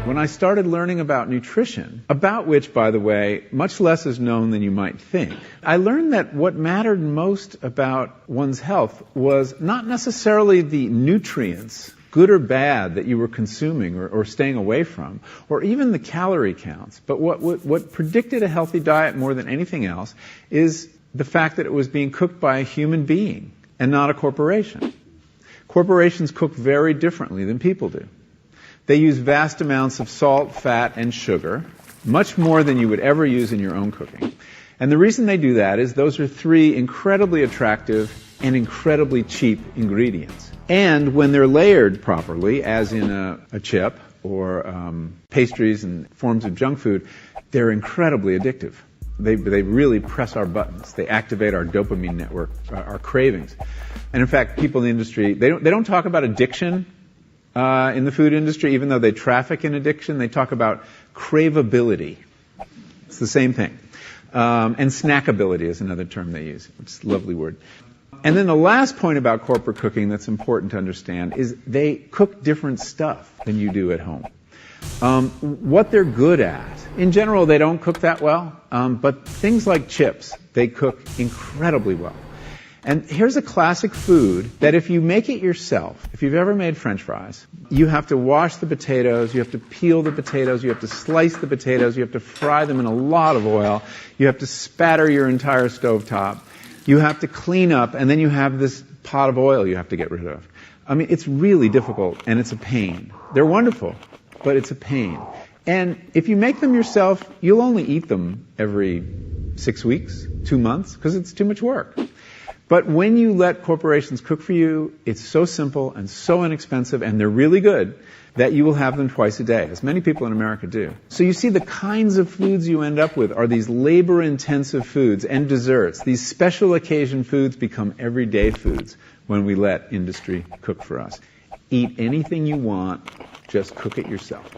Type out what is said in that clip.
When I started learning about nutrition, about which, by the way, much less is known than you might think, I learned that what mattered most about one's health was not necessarily the nutrients, good or bad, that you were consuming or staying away from, or even the calorie counts. But what predicted a healthy diet more than anything else is the fact that it was being cooked by a human being and not a corporation. Corporations cook very differently than people do. They use vast amounts of salt, fat, and sugar, much more than you would ever use in your own cooking. And the reason they do that is those are three incredibly attractive and incredibly cheap ingredients. And when they're layered properly, as in a chip or pastries and forms of junk food, they're incredibly addictive. They really press our buttons. They activate our dopamine network, our cravings. And in fact, people in the industry, they don't talk about addiction in the food industry, even though they traffic in addiction. They talk about craveability. It's the same thing. And snackability is another term they use. It's a lovely word. And then the last point about corporate cooking that's important to understand is they cook different stuff than you do at home. What they're good at, in general, they don't cook that well, but things like chips, they cook incredibly well. And here's a classic food that if you make it yourself, if you've ever made French fries, you have to wash the potatoes, you have to peel the potatoes, you have to slice the potatoes, you have to fry them in a lot of oil, you have to spatter your entire stovetop, you have to clean up, and then you have this pot of oil you have to get rid of. I mean, it's really difficult, and it's a pain. They're wonderful, but it's a pain. And if you make them yourself, you'll only eat them every 6 weeks, 2 months, because it's too much work. But when you let corporations cook for you, it's so simple and so inexpensive, and they're really good, that you will have them twice a day, as many people in America do. So you see, the kinds of foods you end up with are these labor-intensive foods and desserts. These special occasion foods become everyday foods when we let industry cook for us. Eat anything you want, just cook it yourself.